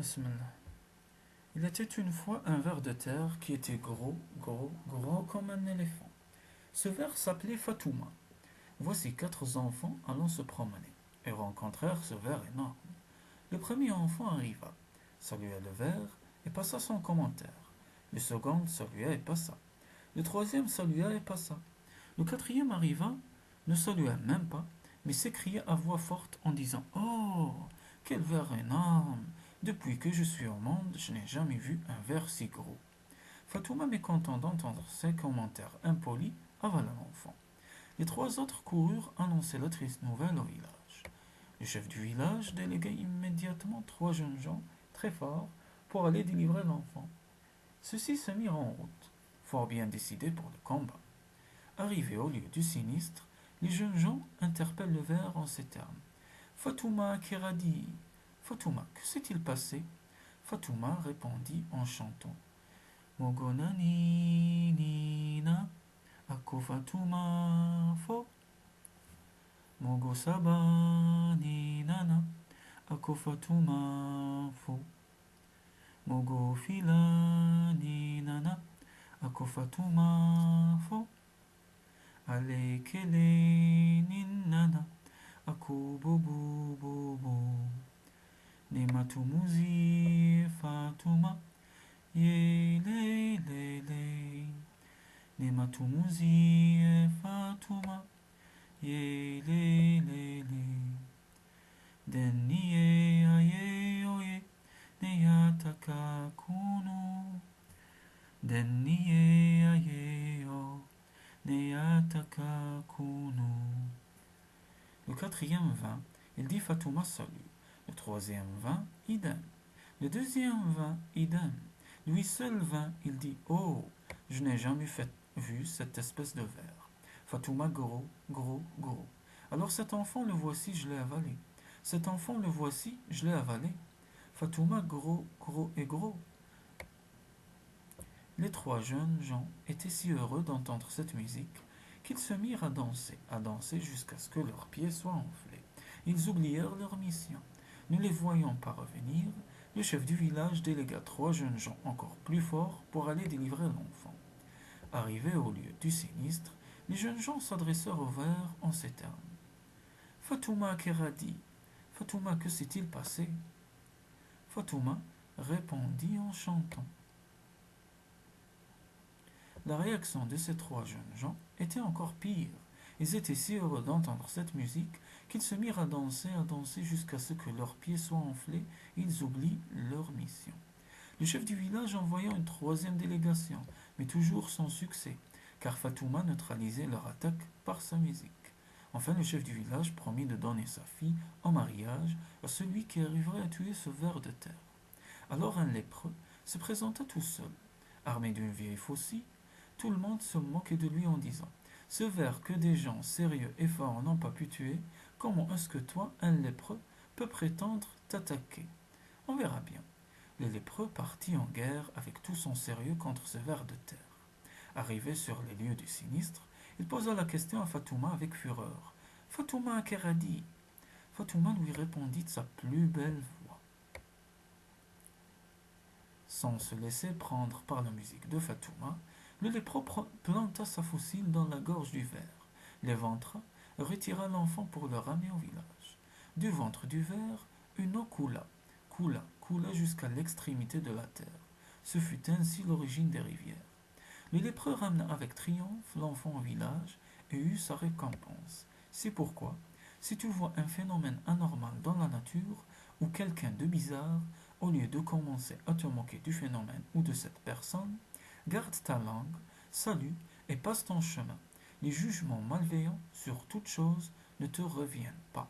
Bismillah. Il était une fois un ver de terre qui était gros, gros, gros comme un éléphant. Ce ver s'appelait Fatouma. Voici quatre enfants allant se promener et rencontrèrent ce ver énorme. Le premier enfant arriva, salua le ver et passa son commentaire. Le second salua et passa. Le troisième salua et passa. Le quatrième arriva, ne salua même pas, mais s'écria à voix forte en disant: Oh, quel ver énorme! Depuis que je suis au monde, je n'ai jamais vu un ver si gros. Fatouma, mécontent d'entendre ces commentaires impolis, avala l'enfant. Les trois autres coururent annoncer la triste nouvelle au village. Le chef du village délégua immédiatement trois jeunes gens très forts pour aller délivrer l'enfant. Ceux-ci se mirent en route, fort bien décidés pour le combat. Arrivés au lieu du sinistre, les jeunes gens interpellent le ver en ces termes: Fatouma Keradi, Fatouma, que s'est-il passé? Fatouma répondit en chantant: Mogonani nina, ako Fatouma fo, Mogo saba ni nana, ako Fatouma fo, Mogo fila ni nana, ako Fatouma fo, Ale kele ni nana, ako bobo bobo, ne matumuzi Fatouma, ye le le le, ne matumuzi Fatouma, ye le le le, deni ye aye oye, ne yataka kuno, deni ye aye o, ne yataka kuno. Le quatrième vint, il dit Fatouma salut. Le troisième vint, idem. Le deuxième vint, idem. Lui seul vint, il dit: Oh, je n'ai jamais vu cette espèce de ver. Fatouma gros, gros, gros. Alors cet enfant le voici, je l'ai avalé. Cet enfant le voici, je l'ai avalé. Fatouma gros, gros et gros. Les trois jeunes gens étaient si heureux d'entendre cette musique qu'ils se mirent à danser jusqu'à ce que leurs pieds soient enflés. Ils oublièrent leur mission. Ne les voyant pas revenir, le chef du village délégua trois jeunes gens encore plus forts pour aller délivrer l'enfant. Arrivés au lieu du sinistre, les jeunes gens s'adressèrent au ver en ces termes: Fatouma Keradi, Fatouma, que s'est-il passé? Fatouma répondit en chantant. La réaction de ces trois jeunes gens était encore pire. Ils étaient si heureux d'entendre cette musique qu'ils se mirent à danser jusqu'à ce que leurs pieds soient enflés et ils oublient leur mission. Le chef du village envoya une troisième délégation, mais toujours sans succès, car Fatouma neutralisait leur attaque par sa musique. Enfin, le chef du village promit de donner sa fille en mariage à celui qui arriverait à tuer ce ver de terre. Alors un lépreux se présenta tout seul, armé d'une vieille faucille. Tout le monde se moquait de lui en disant: Ce ver que des gens sérieux et forts n'ont pas pu tuer, comment est-ce que toi, un lépreux, peux prétendre t'attaquer? On verra bien. Le lépreux partit en guerre avec tout son sérieux contre ce ver de terre. Arrivé sur les lieux du sinistre, il posa la question à Fatouma avec fureur: Fatouma Keradi. Fatouma lui répondit de sa plus belle voix. Sans se laisser prendre par la musique de Fatouma, le lépreux planta sa faucille dans la gorge du ver, l'éventra, retira l'enfant pour le ramener au village. Du ventre du ver, une eau coula jusqu'à l'extrémité de la terre. Ce fut ainsi l'origine des rivières. Le lépreux ramena avec triomphe l'enfant au village et eut sa récompense. C'est pourquoi, si tu vois un phénomène anormal dans la nature ou quelqu'un de bizarre, au lieu de commencer à te moquer du phénomène ou de cette personne, garde ta langue, salue et passe ton chemin. Les jugements malveillants sur toute chose ne te reviennent pas.